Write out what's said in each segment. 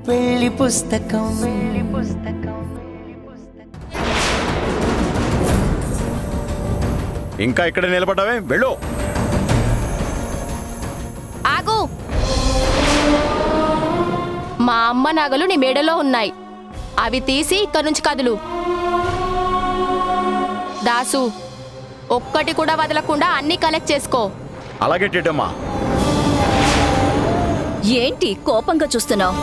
పెళ్లి పుస్తకం ఇంకా ఇక్కడ నిలబడ్డావే, వెళ్ళు. ఆగు. మా అమ్మ నగలు నీ మెడలో ఉన్నాయి, అవి తీసి ఇక్కడి నుంచి కదులు. దాసు, ఒక్కటి కూడా వదలకుండా అన్ని కలెక్ట్ చేసుకో. అలాగే టిటమ్మా. ఏంటి కోపంగా చూస్తున్నావు?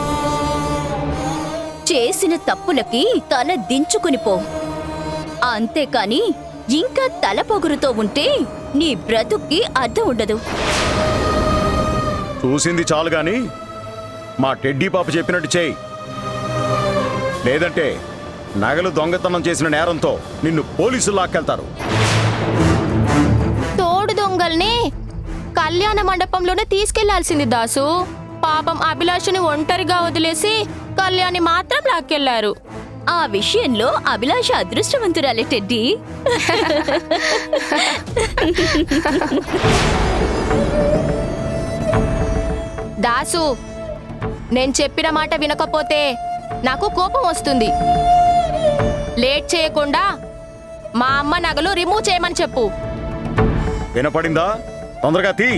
చేసిన తప్పులకి తల దించుకుని పో, అంతేకాని ఇంకా తల పొగురుతో ఉంటే నీ బ్రతుక్కి అర్థం ఉండదు. చూసింది చాలు గాని మా టెడ్డీ పాప చెప్పినట్టు చేయి, లేదంటే నగలు దొంగతనం చేసిన నేరంతో నిన్ను పోలీసులు లాక్కెళ్తారు. తోడు దొంగల్ని కళ్యాణ మండపంలోనే తీసుకెళ్లాల్సింది దాసు. పాపం అభిలాషని ఒంటరిగా వదిలేసి కళ్యాణి మాత్రం లాక్కెళ్లారు. ఆ విషయంలో అభిలాష అదృష్టవంతురాలే టెడ్డీ. దాసు, నేను చెప్పిన మాట వినకపోతే నాకు కోపం వస్తుంది. లేట్ చేయకుండా మా అమ్మ నగలు రిమూవ్ చేయమని చెప్పు. వినపడిందా? తొందరగా తీ.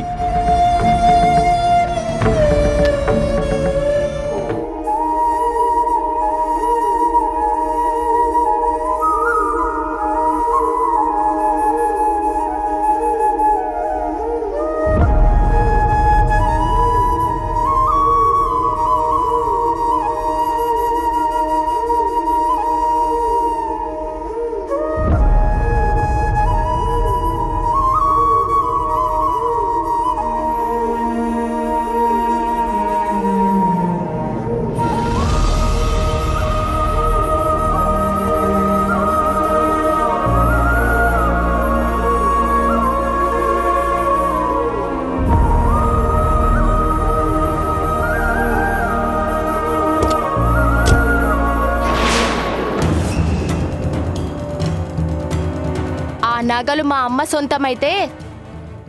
నగలు మా అమ్మ సొంతమైతే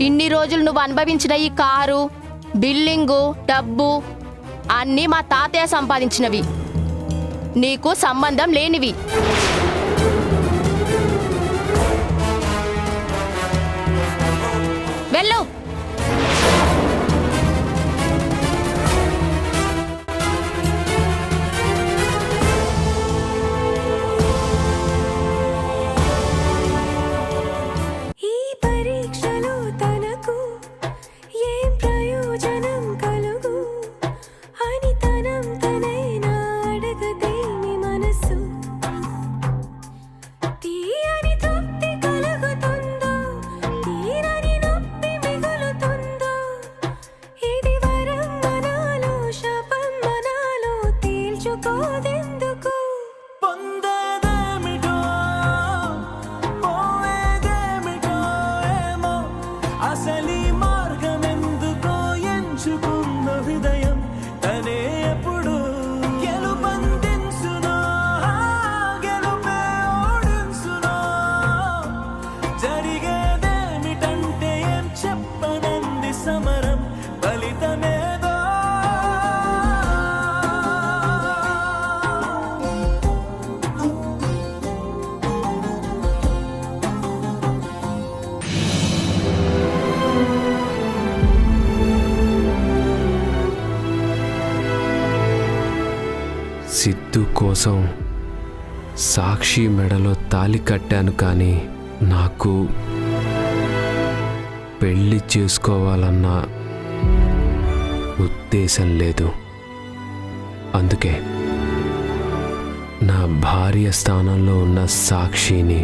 ఇన్ని రోజులు నువ్వు అనుభవించిన ఈ కారు, బిల్డింగు, డబ్బు అన్నీ మా తాతయ్య సంపాదించినవి, నీకు సంబంధం లేనివి. వెళ్ళు. సిద్ధు కోసం సాక్షి మెడలో తాళి కట్టాను, కానీ నాకు పెళ్లి చేసుకోవాలన్న ఉద్దేశం లేదు. అందుకే నా భార్య స్థానంలో ఉన్న సాక్షిని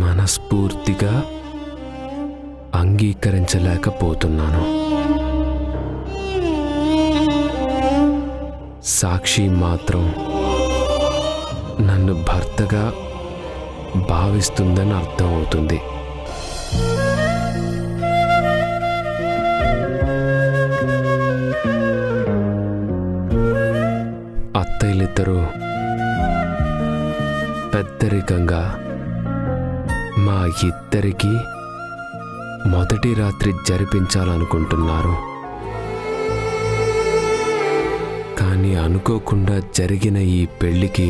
మనస్ఫూర్తిగా అంగీకరించలేకపోతున్నాను. సాక్షి మాత్రం నన్ను భర్తగా భావిస్తుందని అర్థం అవుతుంది. అత్తయ్యలిద్దరూ పెద్దరికంగా మా ఇద్దరికీ మొదటి రాత్రి జరిపించాలనుకుంటున్నారు. కానీ అనుకోకుండా జరిగిన ఈ పెళ్ళికి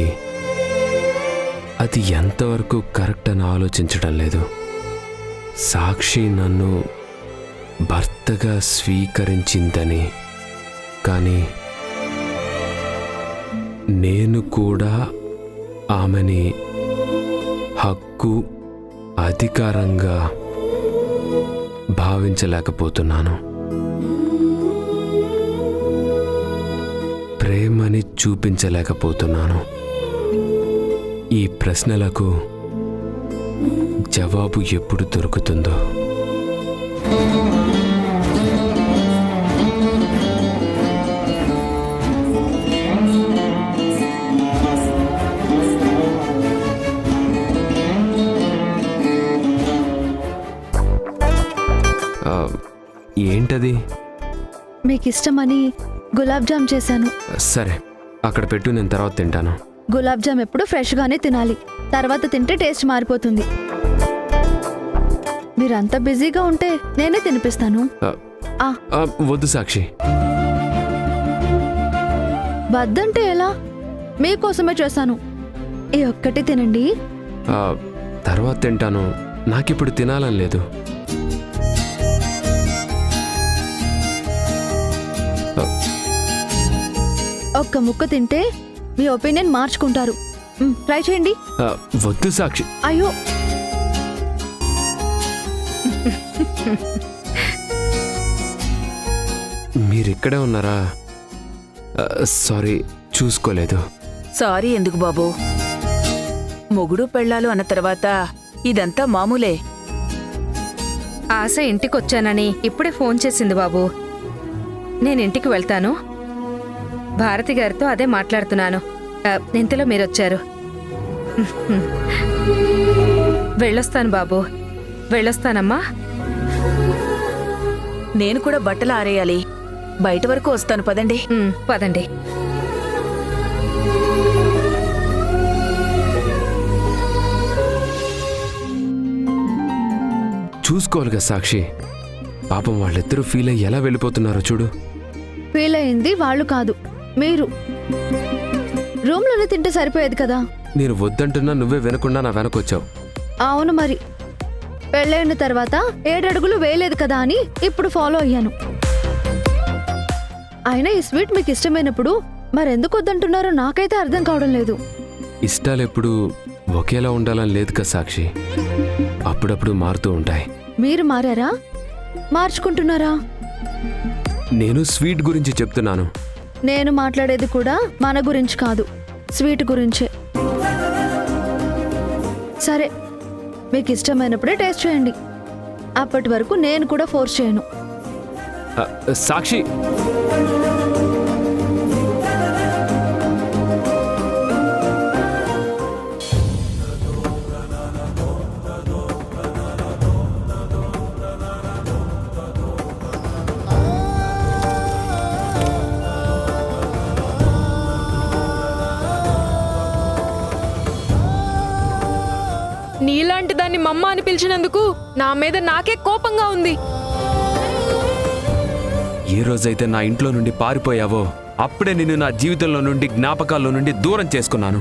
అది ఎంతవరకు కరెక్ట్ అని ఆలోచించడం లేదు. సాక్షి నన్ను భర్తగా స్వీకరించిందని, కానీ నేను కూడా ఆమెని హక్కు అధికారంగా భావించలేకపోతున్నాను. ప్రేమని చూపించలేకపోతున్నాను. ఈ ప్రశ్నలకు జవాబు ఎప్పుడు దొరుకుతుందో. ఏంటది? మీకు ఇష్టమని గులాబ్ జామ్ చేశాను. సరే, అక్కడ పెట్టు, నేను తర్వాత తింటాను. గులాబ్ జామ్ ఎప్పుడు ఫ్రెష్గానే తినాలి, తర్వాత తింటే టేస్ట్ మారిపోతుంది. మీరంతా బిజీగా ఉంటే నేనే తినిపిస్తాను. వద్దు సాక్షి. వద్దంటే ఎలా? మీకోసమే చేశాను. ఈ ఒక్కటి తినండి. తర్వాత తింటాను, నాకిప్పుడు తినాలని లేదు. ఒక్క ముక్క తింటే మీ ఒపీనియన్ మార్చుకుంటారు. ట్రై చేయండి. వద్దు సాక్షి. అయ్యో, మీరిక్కడే ఉన్నారా? సారీ, చూసుకోలేదు. సారీ ఎందుకు బాబు? మొగుడు పెళ్ళాలు అన్న తర్వాత ఇదంతా మామూలే. ఆశ ఇంటికొచ్చానని ఇప్పుడే ఫోన్ చేసింది బాబు. నేను ఇంటికి వెళ్తాను. భారతి గారితో అదే మాట్లాడుతున్నాను. ఇంతలో మీరొచ్చారు. వెళ్ళొస్తాను బాబు, వెళ్ళొస్తానమ్మా. నేను కూడా బట్టలు ఆరేయాలి. బయట వరకు వస్తాను, పదండి. పదండి. చూసుకోవాలిగా సాక్షి. పాపం వాళ్ళిద్దరూ ఫీల్ అయ్యి ఎలా వెళ్ళిపోతున్నారో చూడు. ఫీల్ అయింది వాళ్ళు కాదు, మీరు. రూమ్లోనే తింటే సరిపోయేది కదా. నేను వద్దంటున్నా నువ్వే వినకుండా నా వెనకొచ్చావు. అవును మరి, పెళ్ళైన తర్వాత 7 అడుగులు వేయలేదు కదా అని ఇప్పుడు ఫాలో అయ్యాను. అయినా ఈ స్వీట్ మీకు ఇష్టమైనప్పుడు మరెందుకు వద్దంటున్నారో నాకైతే అర్థం కావడం లేదు. ఇష్టాలెప్పుడు ఒకేలా ఉండాలని లేదు కదా సాక్షి. అప్పుడప్పుడు మారుతూ ఉంటాయి. మీరు మారారా? మార్చుకుంటున్నారా? నేను స్వీట్ గురించి చెప్తున్నాను. నేను మాట్లాడేది కూడా మన గురించి కాదు, స్వీట్ గురించే. సరే, మీకు ఇష్టమైనప్పుడే టేస్ట్ చేయండి. అప్పటి వరకు నేను కూడా ఫోర్స్ చేయను. సాక్షి, నీలాంటి దాన్ని మమ్మ అని పిలిచినందుకు నా మీద నాకే కోపంగా ఉంది. ఏ రోజైతే నా ఇంట్లో నుండి పారిపోయావో అప్పుడే నిన్ను నా జీవితంలో నుండి, జ్ఞాపకాల్లో నుండి దూరం చేసుకున్నాను.